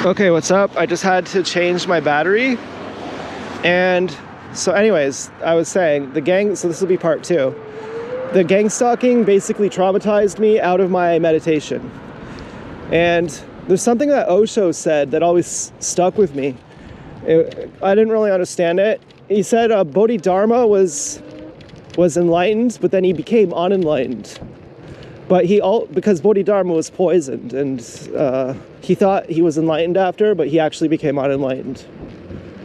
Okay, what's up? I just had to change my battery. And so anyways, I was saying so this will be part 2. The gang stalking basically traumatized me out of my meditation. And there's something that Osho said that always stuck with me. I didn't really understand it. He said Bodhidharma was enlightened, but then he became unenlightened. But because Bodhidharma was poisoned, and he thought he was enlightened after, but he actually became unenlightened.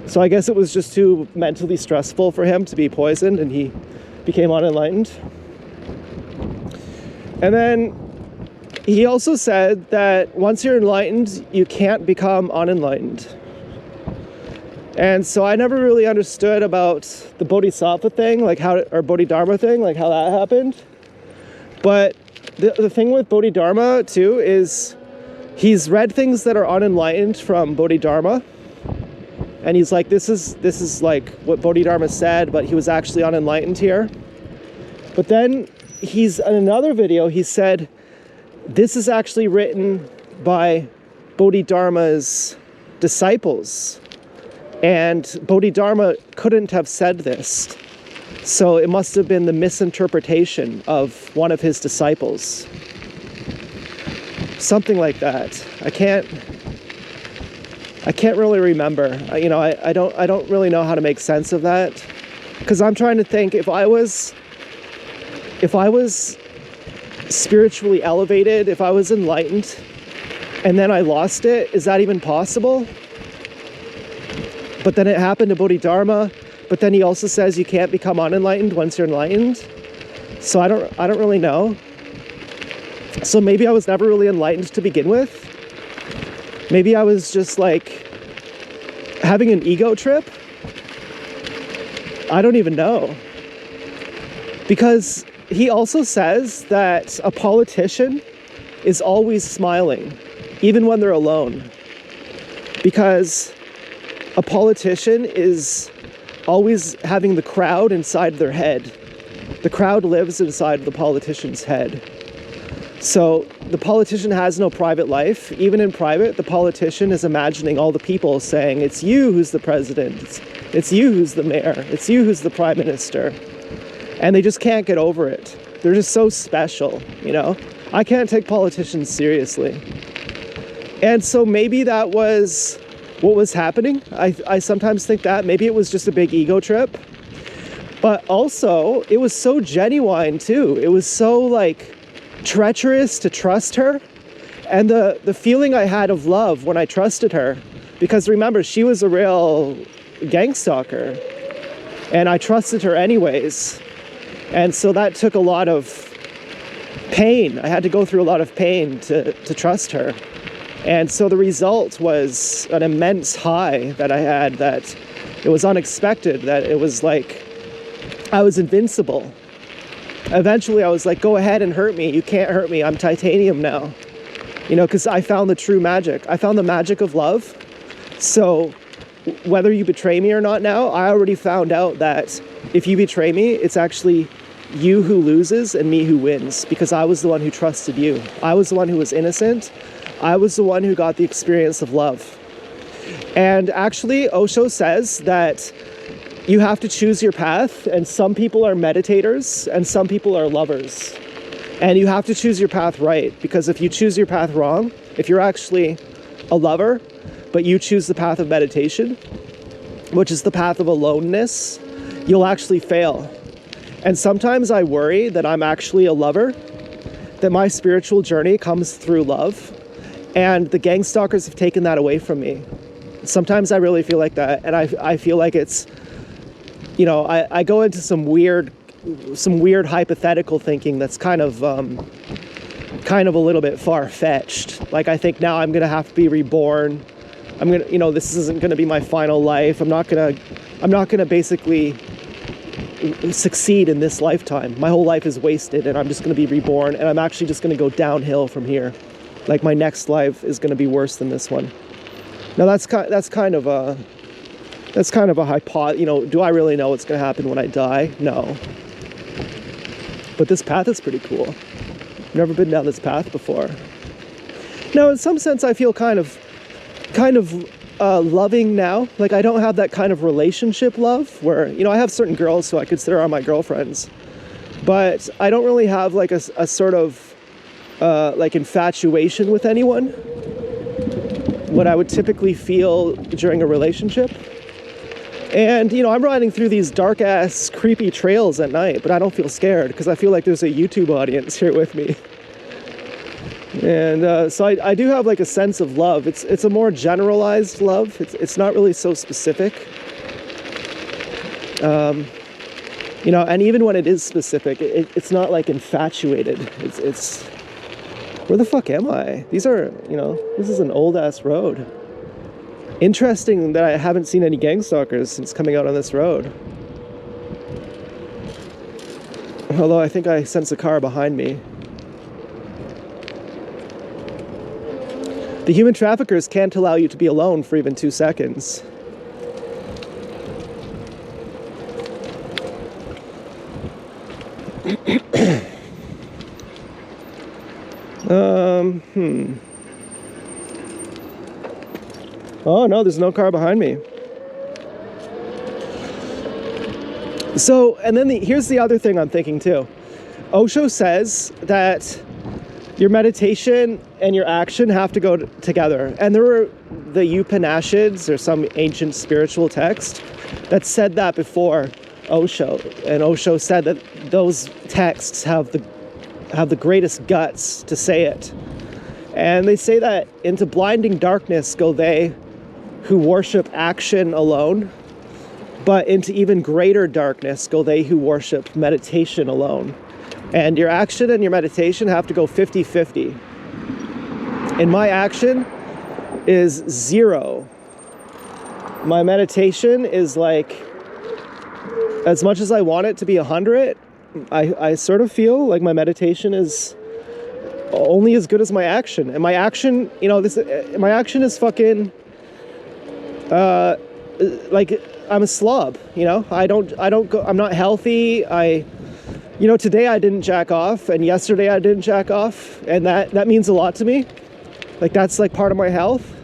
So I guess it was just too mentally stressful for him to be poisoned, and he became unenlightened. And then he also said that once you're enlightened, you can't become unenlightened. And so I never really understood about the Bodhisattva thing, or Bodhidharma thing, like how that happened. But the thing with Bodhidharma too is he's read things that are unenlightened from Bodhidharma, and he's like, this is like what Bodhidharma said, but he was actually unenlightened here. But then in another video he said this is actually written by Bodhidharma's disciples, and Bodhidharma couldn't have said this. So it must have been the misinterpretation of one of his disciples. Something like that. I can't really remember. I don't really know how to make sense of that, because I'm trying to think, if I was spiritually elevated, if I was enlightened and then I lost it, is that even possible? But then it happened to Bodhidharma. But then he also says you can't become unenlightened once you're enlightened. So I don't really know. So maybe I was never really enlightened to begin with. Maybe I was just like having an ego trip. I don't even know. Because he also says that a politician is always smiling, even when they're alone. Because a politician is always having the crowd inside their head. The crowd lives inside the politician's head. So the politician has no private life. Even in private, the politician is imagining all the people saying, it's you who's the president, it's you who's the mayor, it's you who's the prime minister. And they just can't get over it. They're just so special, I can't take politicians seriously. And so maybe that was what was happening. I sometimes think that maybe it was just a big ego trip, but also it was so genuine too. It was so treacherous to trust her, and the feeling I had of love when I trusted her, because remember, she was a real gang stalker, and I trusted her anyways. And so that took a lot of pain. I had to go through a lot of pain to trust her. And so the result was an immense high that I had, that it was unexpected, that it was like I was invincible. Eventually I was like, go ahead and hurt me. You can't hurt me. I'm titanium now. Because I found the true magic. I found the magic of love. So whether you betray me or not now, I already found out that if you betray me, it's actually you who loses and me who wins, because I was the one who trusted you. I was the one who was innocent. I was the one who got the experience of love. And actually, Osho says that you have to choose your path, and some people are meditators and some people are lovers. And you have to choose your path right, because if you choose your path wrong, if you're actually a lover, but you choose the path of meditation, which is the path of aloneness, you'll actually fail. And sometimes I worry that I'm actually a lover, that my spiritual journey comes through love. And the gang stalkers have taken that away from me. Sometimes I really feel like that. And I feel like it's, I go into some weird hypothetical thinking that's kind of a little bit far-fetched. Like, I think now I'm going to have to be reborn. This isn't going to be my final life. I'm not going to basically succeed in this lifetime. My whole life is wasted, and I'm just going to be reborn. And I'm actually just going to go downhill from here. Like, my next life is going to be worse than this one. Now that's kind of a hypothesis. Do I really know what's going to happen when I die? No. But this path is pretty cool. I've never been down this path before. Now, in some sense, I feel kind of kind of loving now. Like, I don't have that kind of relationship love where, you know, I have certain girls who I consider are my girlfriends, but I don't really have like a sort of like infatuation with anyone, what I would typically feel during a relationship. And, you know, I'm riding through these dark ass creepy trails at night, but I don't feel scared because I feel like there's a YouTube audience here with me. And so I do have like a sense of love. It's a more generalized love. It's not really so specific. You know, and even when it is specific, it's not like infatuated. It's where the fuck am I? These are, you know, this is an old ass road. Interesting that I haven't seen any gang stalkers since coming out on this road. Although I think I sense a car behind me. The human traffickers can't allow you to be alone for even 2 seconds. Oh no, there's no car behind me. So, and then here's the other thing I'm thinking too. Osho says that your meditation and your action have to go together. And there were the Upanishads or some ancient spiritual text that said that before Osho. And Osho said that those texts have the greatest guts to say it. And they say that into blinding darkness go they who worship action alone, but into even greater darkness go they who worship meditation alone. And your action and your meditation have to go 50-50. And my action is 0. My meditation is like, as much as I want it to be 100, I sort of feel like my meditation is only as good as my action. And my action, you know, my action is fucking, like, I'm a slob, you know? I don't go, I'm not healthy. You know, today I didn't jack off, and yesterday I didn't jack off, and that means a lot to me. Like, that's like part of my health.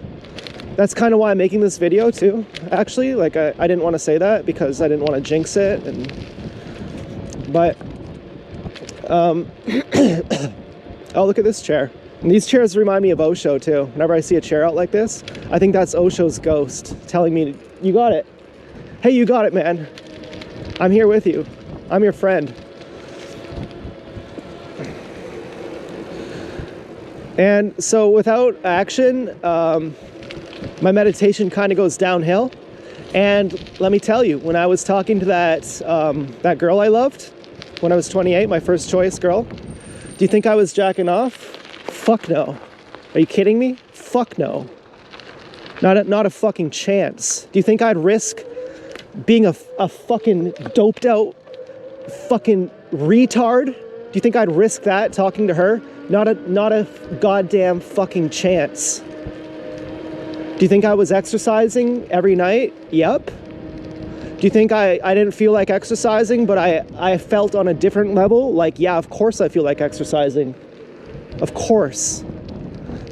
That's kind of why I'm making this video too, actually. Like, I didn't want to say that because I didn't want to jinx it, but oh, look at this chair. And these chairs remind me of Osho too. Whenever I see a chair out like this, I think that's Osho's ghost telling me, you got it. Hey, you got it, man. I'm here with you. I'm your friend. And so without action, my meditation kind of goes downhill. And let me tell you, when I was talking to that girl I loved, when I was 28, my first choice girl, do you think I was jacking off? Fuck no. Are you kidding me? Fuck no. Not a fucking chance. Do you think I'd risk being a fucking doped out fucking retard? Do you think I'd risk that talking to her? Not a goddamn fucking chance. Do you think I was exercising every night? Yep. Do you think I didn't feel like exercising, but I felt on a different level? Like, yeah, of course I feel like exercising. Of course.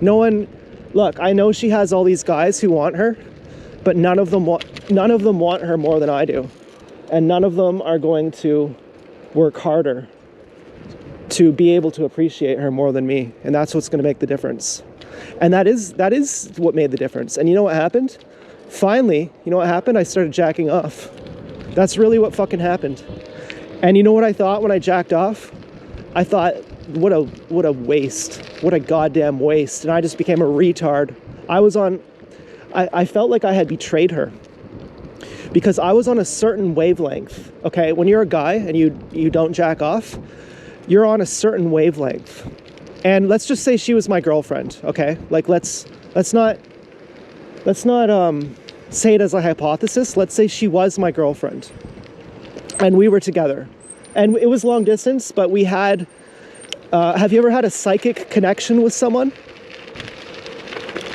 Look, I know she has all these guys who want her, but none of them want her more than I do. And none of them are going to work harder to be able to appreciate her more than me. And that's what's going to make the difference. And that is what made the difference. And you know what happened? Finally, you know what happened? I started jacking off. That's really what fucking happened. And you know what I thought when I jacked off? I thought, what a waste. What a goddamn waste. And I just became a retard. I felt like I had betrayed her. Because I was on a certain wavelength. Okay, when you're a guy and you don't jack off, you're on a certain wavelength. And let's just say she was my girlfriend, okay? Like, let's not say it as a hypothesis. Let's say she was my girlfriend and we were together. And it was long distance, but we had, have you ever had a psychic connection with someone?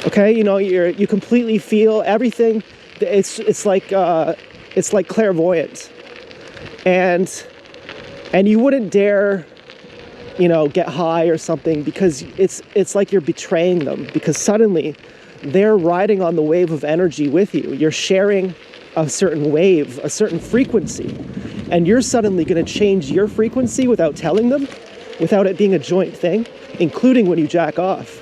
Okay, you know, you completely feel everything. It's like clairvoyant. And you wouldn't dare, you know, get high or something because it's like you're betraying them, because suddenly they're riding on the wave of energy with you. You're sharing a certain wave, a certain frequency, and you're suddenly going to change your frequency without telling them, without it being a joint thing, including when you jack off.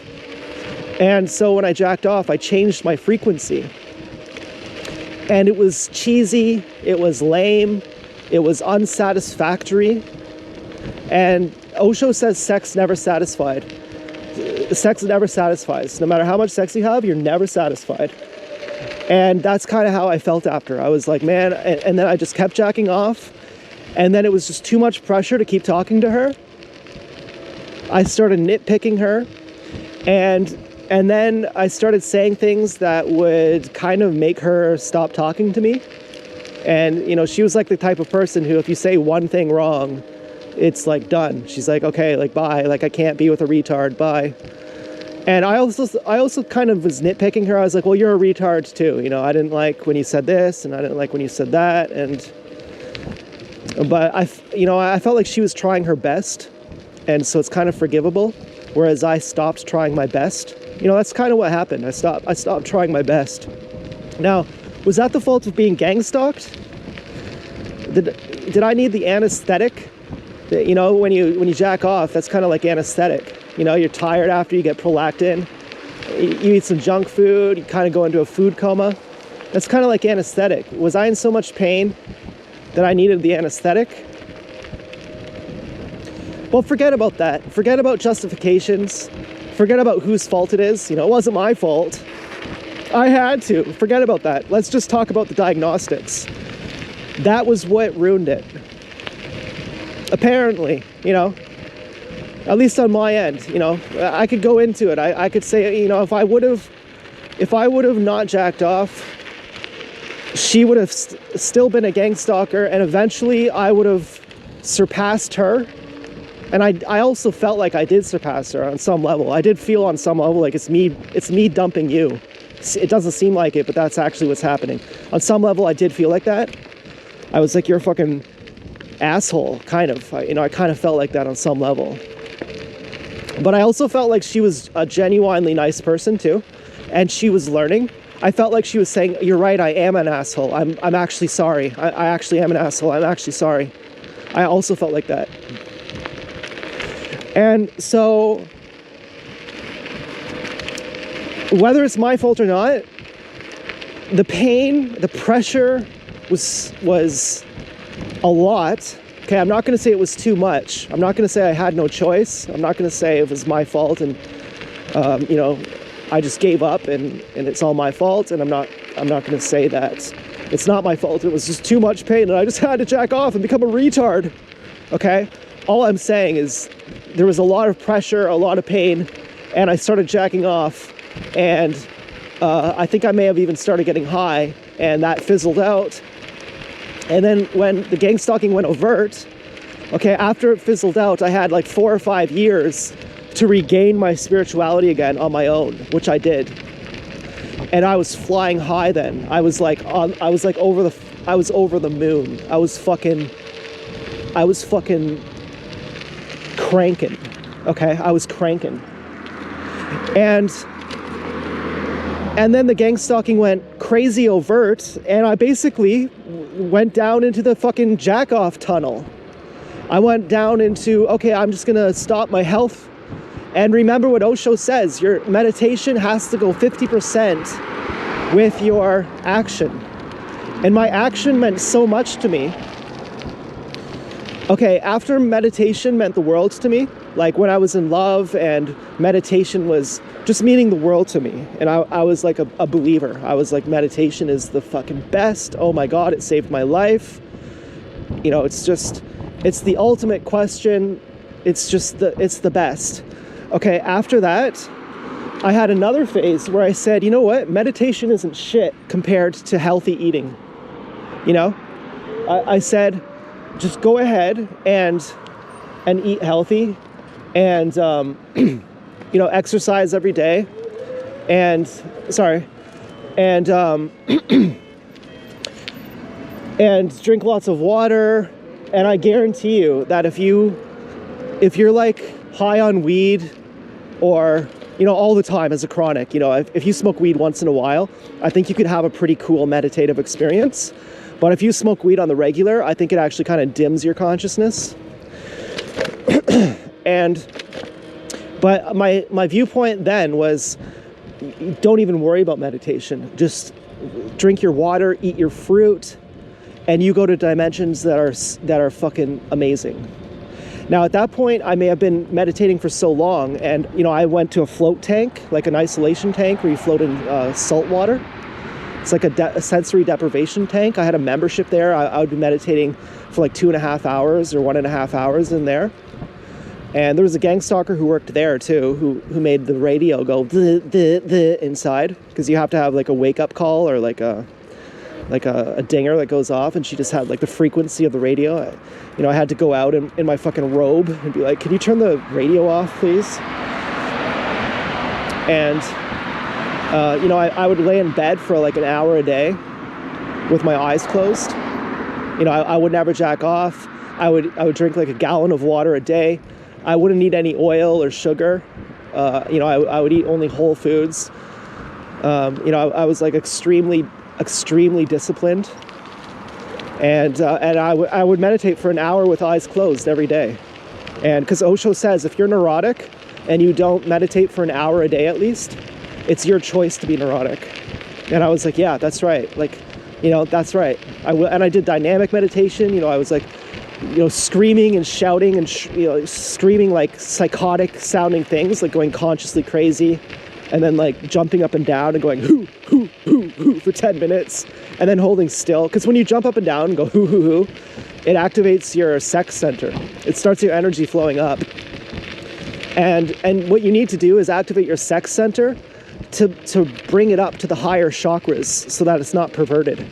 And so when I jacked off, I changed my frequency. And it was cheesy, it was lame, it was unsatisfactory. And Osho says sex never satisfied. Sex never satisfies. No matter how much sex you have, you're never satisfied. And that's kind of how I felt after. I was like, man, and then I just kept jacking off. And then it was just too much pressure to keep talking to her. I started nitpicking her. And then I started saying things that would kind of make her stop talking to me. And, you know, she was like the type of person who, if you say one thing wrong, it's like done. She's like, okay, like, bye. Like, I can't be with a retard, bye. And I also kind of was nitpicking her. I was like, well, you're a retard too. You know, I didn't like when you said this, and I didn't like when you said that. But I felt like she was trying her best. And so it's kind of forgivable. Whereas I stopped trying my best. You know, that's kind of what happened. I stopped trying my best. Now, was that the fault of being gang stalked? Did I need the anesthetic? You know, when you jack off, that's kind of like anesthetic. You know, you're tired after, you get prolactin. You eat some junk food, you kind of go into a food coma. That's kind of like anesthetic. Was I in so much pain that I needed the anesthetic? Well, forget about that. Forget about justifications. Forget about whose fault it is. You know, it wasn't my fault. I had to. Forget about that. Let's just talk about the diagnostics. That was what ruined it. Apparently, you know, at least on my end, you know, I could go into it. I could say, you know, if I would have not jacked off, she would have still been a gang stalker, and eventually I would have surpassed her. And I also felt like I did surpass her on some level. I did feel on some level like it's me dumping you. It doesn't seem like it, but that's actually what's happening. On some level, I did feel like that. I was like, you're a fucking asshole, kind of. I kind of felt like that on some level. But I also felt like she was a genuinely nice person too, and she was learning. I felt like she was saying, you're right, I am an asshole. I'm actually sorry. I actually am an asshole. I'm actually sorry. I also felt like that. And so, whether it's my fault or not, the pain, the pressure was a lot. Okay, I'm not going to say it was too much. I'm not going to say I had no choice. I'm not going to say it was my fault and, you know, I just gave up and it's all my fault. And I'm not going to say that it's not my fault. It was just too much pain and I just had to jack off and become a retard. Okay? All I'm saying is there was a lot of pressure, a lot of pain, and I started jacking off, and I think I may have even started getting high, and that fizzled out. And then when the gang stalking went overt, okay, after it fizzled out, I had like 4 or 5 years to regain my spirituality again on my own, which I did. And I was flying high then. I was over the moon. I was fucking cranking. Okay, I was cranking. And then the gang stalking went crazy overt, and I basically went down into the fucking jack-off tunnel. I went down into, okay, I'm just gonna stop my health. And remember what Osho says, your meditation has to go 50% with your action. And my action meant so much to me. Okay, after meditation meant the world to me, like when I was in love and meditation was just meaning the world to me. And I was like a believer. I was like, meditation is the fucking best. Oh my God, it saved my life. You know, it's the ultimate question. It's the best. Okay, after that, I had another phase where I said, you know what? Meditation isn't shit compared to healthy eating. You know, I said, just go ahead and eat healthy and, you know, exercise every day and and drink lots of water. And I guarantee you that if you're like high on weed or all the time as a chronic. If you smoke weed once in a while, I think you could have a pretty cool meditative experience. But if you smoke weed on the regular, I think it actually kind of dims your consciousness. But my viewpoint then was, don't even worry about meditation. Just drink your water, eat your fruit, and you go to dimensions that are fucking amazing. Now, at that point, I may have been meditating for so long, and I went to a float tank, like an isolation tank where you float in salt water. It's like a sensory deprivation tank. I had a membership there. I would be meditating for like 2.5 hours or 1.5 hours in there. And there was a gang stalker who worked there too, who made the radio go the inside, because you have to have like a wake up call or like a dinger that goes off, and she just had like the frequency of the radio. I had to go out in my fucking robe and be like, can you turn the radio off, please? And I would lay in bed for like an hour a day with my eyes closed. I would never jack off. I would drink like a gallon of water a day. I wouldn't eat any oil or sugar. I would eat only whole foods. I was like extremely disciplined. And I would meditate for an hour with eyes closed every day. And because Osho says, if you're neurotic and you don't meditate for an hour a day at least, it's your choice to be neurotic. And I was like, yeah, that's right. Like, that's right. And I did dynamic meditation. I was like, screaming and shouting and, screaming like psychotic sounding things, like going consciously crazy, and then like jumping up and down and going hoo, hoo, hoo, hoo for 10 minutes, and then holding still. Because when you jump up and down and go hoo, hoo, hoo, it activates your sex center. It starts your energy flowing up. And what you need to do is activate your sex center to bring it up to the higher chakras so that it's not perverted.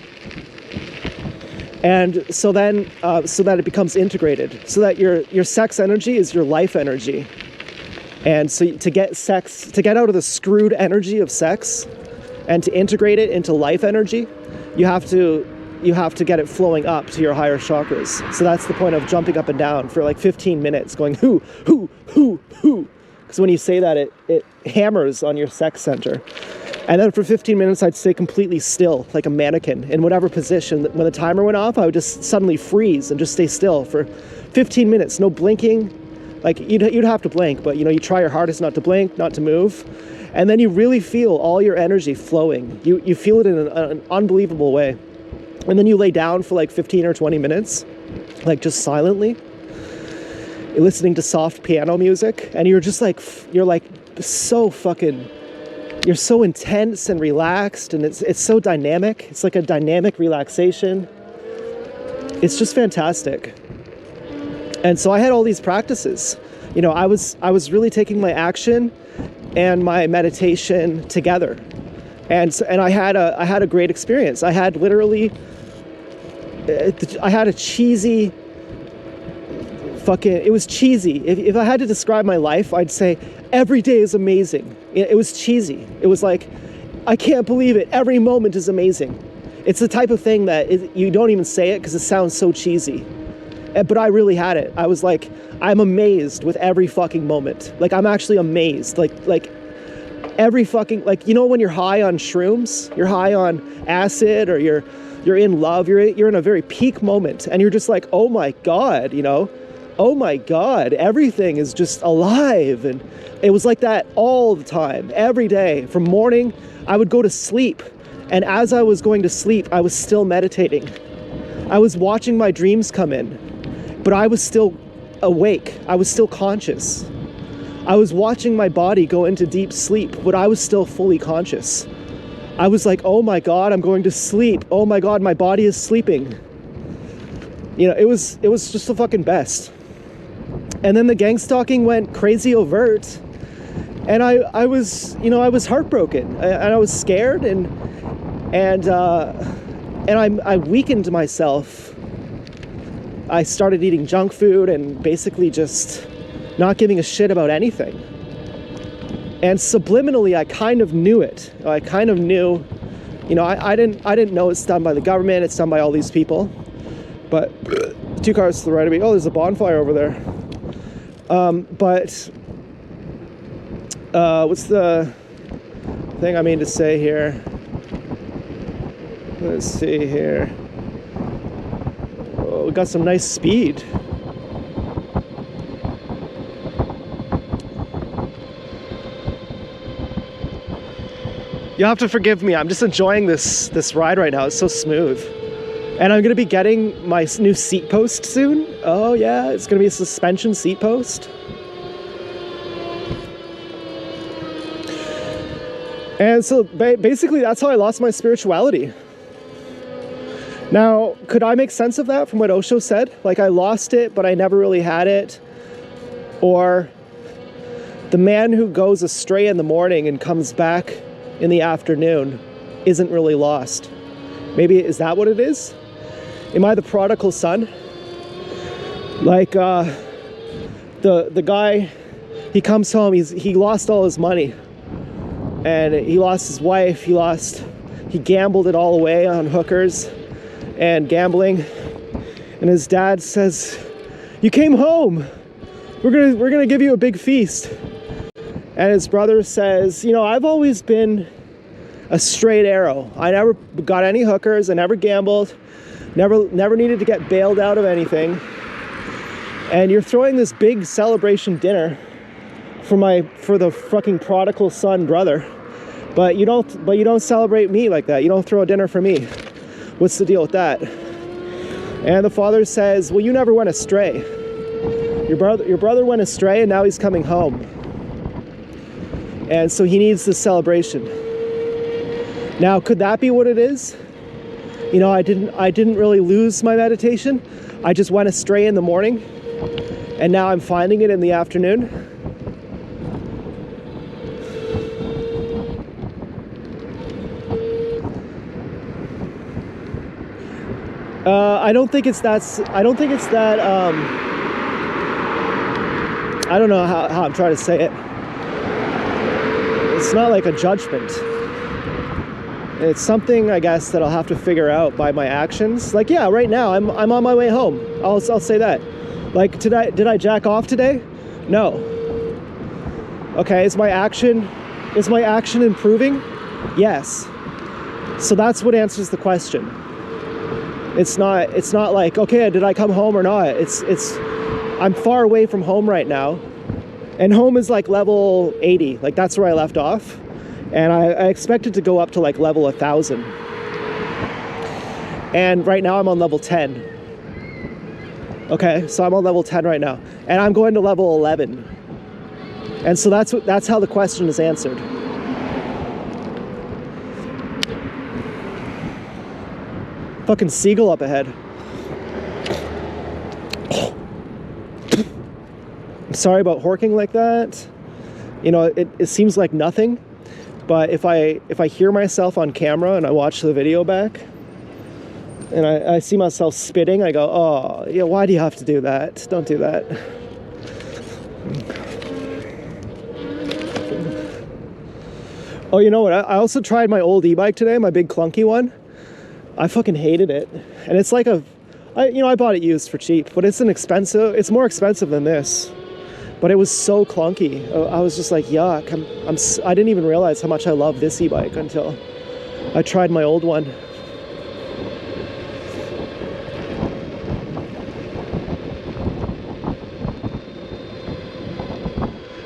And so then, so that it becomes integrated, so that your sex energy is your life energy. And so to get out of the screwed energy of sex and to integrate it into life energy, you have to get it flowing up to your higher chakras. So that's the point of jumping up and down for like 15 minutes, going hoo, hoo, hoo, hoo. Because when you say that, it hammers on your sex center. And then for 15 minutes, I'd stay completely still, like a mannequin, in whatever position. When the timer went off, I would just suddenly freeze and just stay still for 15 minutes, no blinking. Like, you'd have to blink, but, you try your hardest not to blink, not to move. And then you really feel all your energy flowing. You feel it in an unbelievable way. And then you lay down for like 15 or 20 minutes, like just silently. You're listening to soft piano music, and you're just like, so fucking... You're so intense and relaxed, and it's so dynamic. It's like a dynamic relaxation. It's just fantastic. And so I had all these practices. I was really taking my action and my meditation together. And I had a great experience. I had a cheesy it was cheesy. If I had to describe my life, I'd say every day is amazing. It was cheesy. It was like, I can't believe it. Every moment is amazing. It's the type of thing that you don't even say it because it sounds so cheesy. But I really had it. I was like, I'm amazed with every fucking moment. Like, I'm actually amazed. Like every fucking, when you're high on shrooms, you're high on acid, or you're in love, you're in a very peak moment, and you're just like, oh my God, oh my God, everything is just alive. And it was like that all the time, every day. From morning, I would go to sleep. And as I was going to sleep, I was still meditating. I was watching my dreams come in, but I was still awake. I was still conscious. I was watching my body go into deep sleep, but I was still fully conscious. I was like, oh my God, I'm going to sleep. Oh my God, my body is sleeping. It was just the fucking best. And then the gang stalking went crazy overt, and I was heartbroken, and I was scared, and I weakened myself. I started eating junk food and basically just not giving a shit about anything. And subliminally, I kind of knew it. I kind of knew, I didn't know it's done by the government. It's done by all these people. But 2 cars to the right of me. Oh, there's a bonfire over there. But What's the thing I mean to say here? Let's see here. Oh, we got some nice speed. You'll have to forgive me. I'm just enjoying this ride right now. It's so smooth. And I'm gonna be getting my new seat post soon. Oh yeah, it's gonna be a suspension seat post. And so basically that's how I lost my spirituality. Now, could I make sense of that from what Osho said? Like I lost it, but I never really had it. Or the man who goes astray in the morning and comes back in the afternoon isn't really lost. Maybe, is that what it is? Am I the prodigal son? Like the guy, he comes home, he lost all his money. And he lost his wife, he gambled it all away on hookers and gambling. And his dad says, "You came home. We're gonna give you a big feast." And his brother says, "You know, I've always been a straight arrow. I never got any hookers, I never gambled, never needed to get bailed out of anything. And you're throwing this big celebration dinner for the fucking prodigal son brother, but you don't celebrate me like that. You don't throw a dinner for me. What's the deal with that?" And the father says, "Well, you never went astray. Your brother went astray, and now he's coming home. And so he needs this celebration." Now, could that be what it is? You know, I didn't really lose my meditation. I just went astray in the morning, and now I'm finding it in the afternoon. I don't think it's that. I don't know how I'm trying to say it. It's not like a judgment. It's something, I guess, that I'll have to figure out by my actions. Like, yeah, right now I'm on my way home. I'll say that. Like, did I jack off today? No. Okay, is my action improving? Yes. So that's what answers the question. It's not like, okay, did I come home or not? I'm far away from home right now. And home is like level 80. Like that's where I left off. And I expected to go up to like level 1,000. And right now I'm on level 10. Okay, so I'm on level 10 right now. And I'm going to level 11. And so that's how the question is answered. Fucking seagull up ahead. I'm sorry about horking like that. You know, it seems like nothing, but if I hear myself on camera and I watch the video back and I see myself spitting, I go, oh, yeah, why do you have to do that? Don't do that. Oh, you know what? I also tried my old e-bike today, my big clunky one. I fucking hated it. And it's like I bought it used for cheap, but it's more expensive than this. But it was so clunky. I was just like, yuck. I didn't even realize how much I love this e-bike until I tried my old one.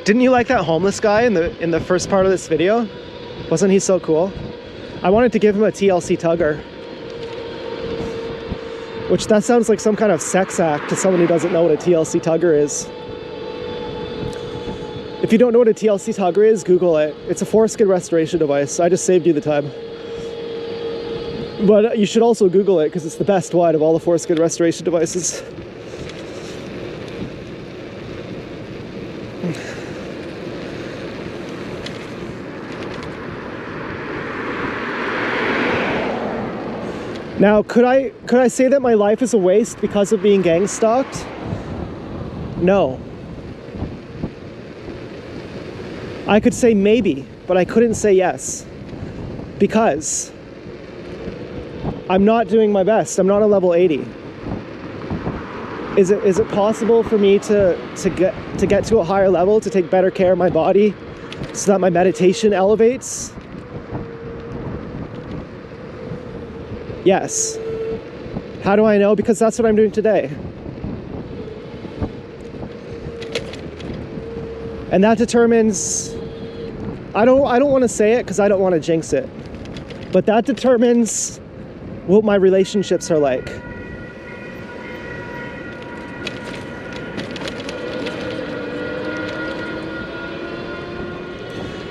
Didn't you like that homeless guy in the first part of this video? Wasn't he so cool? I wanted to give him a TLC tugger. Which that sounds like some kind of sex act to someone who doesn't know what a TLC tugger is. If you don't know what a TLC tugger is, Google it. It's a foreskin restoration device. I just saved you the time. But you should also Google it because it's the best one of all the foreskin restoration devices. Now, could I say that my life is a waste because of being gang stalked? No. I could say maybe, but I couldn't say yes. Because I'm not doing my best. I'm not a level 80. Is it possible for me to get to a higher level, to take better care of my body, so that my meditation elevates? Yes. How do I know? Because that's what I'm doing today. And that determines, I don't want to say it because I don't want to jinx it, but that determines what my relationships are like.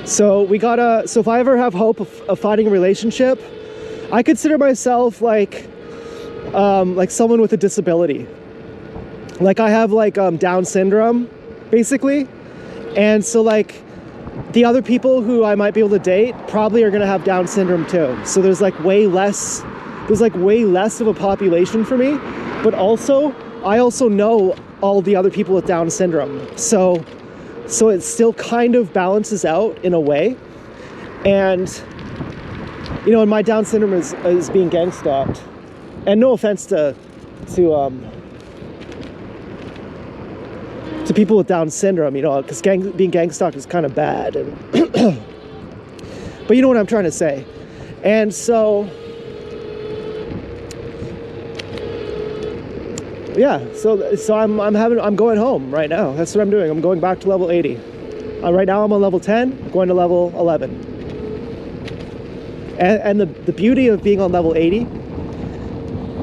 So if I ever have hope of finding a relationship, I consider myself like someone with a disability. Like I have like Down syndrome, basically. And so like the other people who I might be able to date probably are gonna have Down syndrome too. So there's like way less of a population for me, but also I also know all the other people with Down syndrome. So it still kind of balances out in a way. And you know, and my Down syndrome is being gang stalked. And no offense to people with Down syndrome, you know, because being gang stalked is kind of bad. And but you know what I'm trying to say. And so, yeah, so I'm going home right now. That's what I'm doing. I'm going back to level 80. Right now I'm on level 10, going to level 11. And the beauty of being on level 80,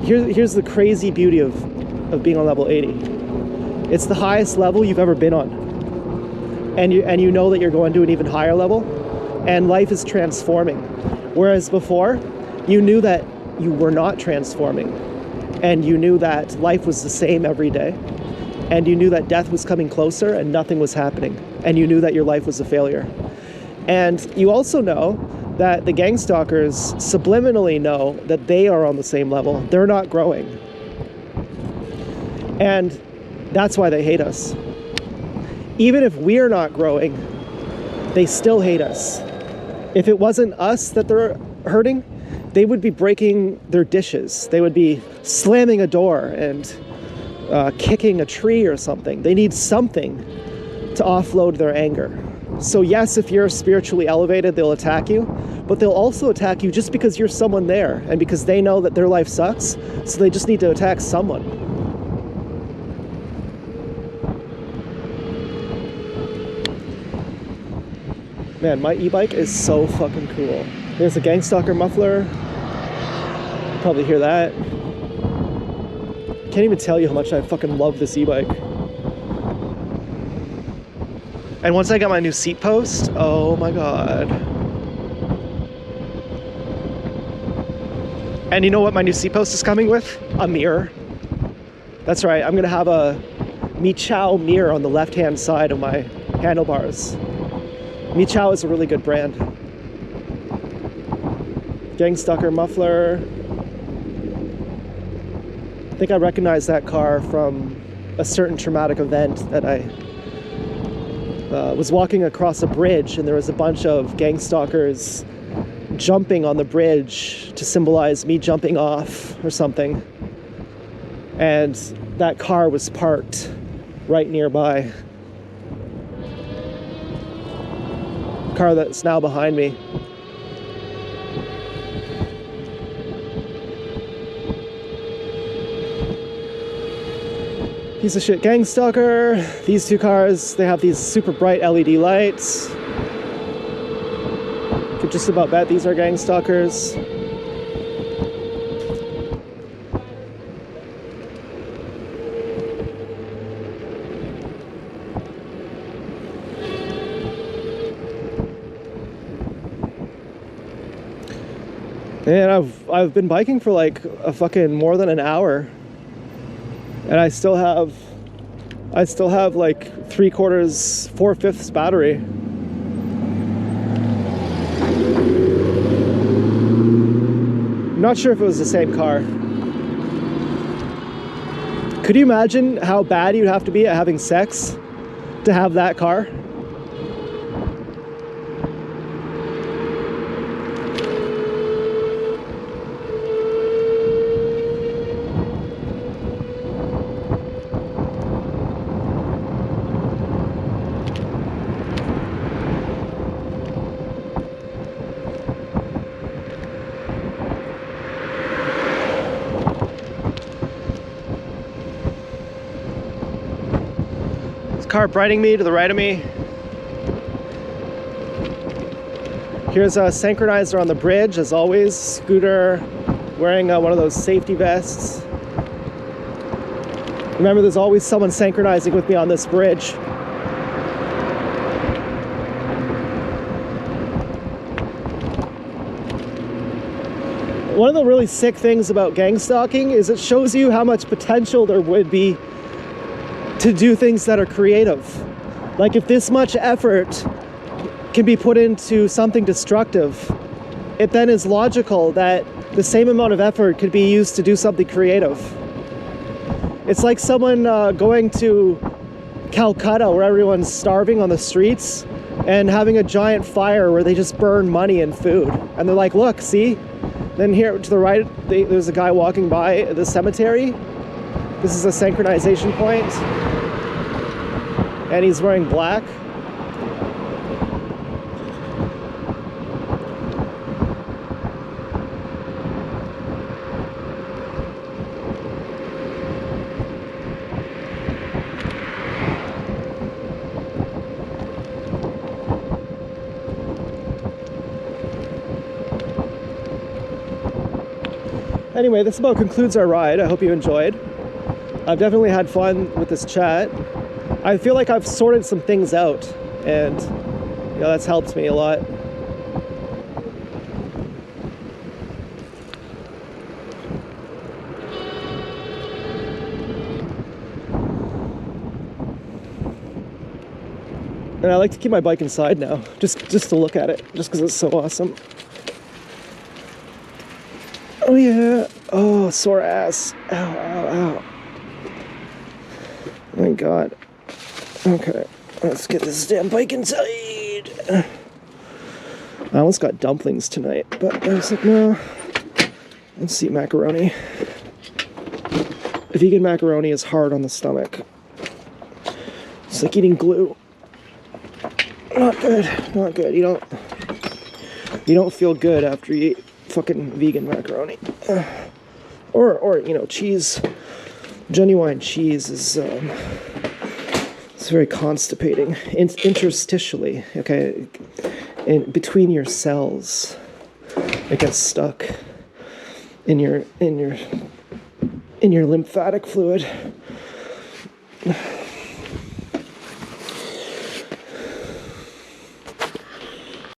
here's the crazy beauty of being on level 80. It's the highest level you've ever been on. And you know that you're going to an even higher level, and life is transforming. Whereas before, you knew that you were not transforming, and you knew that life was the same every day, and you knew that death was coming closer and nothing was happening, and you knew that your life was a failure. And you also know that the gang stalkers subliminally know that they are on the same level. They're not growing. And that's why they hate us. Even if we're not growing, they still hate us. If it wasn't us that they're hurting, they would be breaking their dishes. They would be slamming a door and kicking a tree or something. They need something to offload their anger. So yes, if you're spiritually elevated, they'll attack you, but they'll also attack you just because you're someone there and because they know that their life sucks, so they just need to attack someone. Man, my e-bike is so fucking cool. There's a gang stalker muffler. You probably hear that. Can't even tell you how much I fucking love this e-bike. And once I got my new seat post, oh my god. And you know what my new seat post is coming with? A mirror. That's right, I'm gonna have a Mi Chow mirror on the left-hand side of my handlebars. Mi Chow is a really good brand. Gang stalker muffler. I think I recognize that car from a certain traumatic event that I was walking across a bridge, and there was a bunch of gang stalkers jumping on the bridge to symbolize me jumping off or something. And that car was parked right nearby. Car that's now behind me. Piece of shit gang stalker. These two cars, they have these super bright LED lights. Could just about bet these are gang stalkers. And I've been biking for like a fucking more than an hour. And I still have like 4/5 battery. I'm not sure if it was the same car. Could you imagine how bad you'd have to be at having sex to have that car? car riding me to the right of me. Here's a synchronizer on the bridge, as always. Scooter wearing one of those safety vests. Remember, there's always someone synchronizing with me on this bridge. One of the really sick things about gang stalking is it shows you how much potential there would be to do things that are creative. Like, if this much effort can be put into something destructive, it then is logical that the same amount of effort could be used to do something creative. It's like someone going to Calcutta, where everyone's starving on the streets, and having a giant fire where they just burn money and food. And they're like, look, see? Then here to the right, there's a guy walking by the cemetery. This is a synchronization point. And he's wearing black. Anyway, this about concludes our ride. I hope you enjoyed. I've definitely had fun with this chat. I feel like I've sorted some things out, and that's helped me a lot. And I like to keep my bike inside now, just to look at it, just because it's so awesome. Oh yeah. Oh, sore ass. Ow, ow, ow. Oh my god. Okay, let's get this damn bike inside. I almost got dumplings tonight, but I was like, no. Let's eat macaroni. Vegan macaroni is hard on the stomach. It's like eating glue. Not good. Not good. You don't feel good after you eat fucking vegan macaroni. Or cheese. Genuine cheese is it's very constipating. Interstitially, okay, in between your cells, it gets stuck in your lymphatic fluid.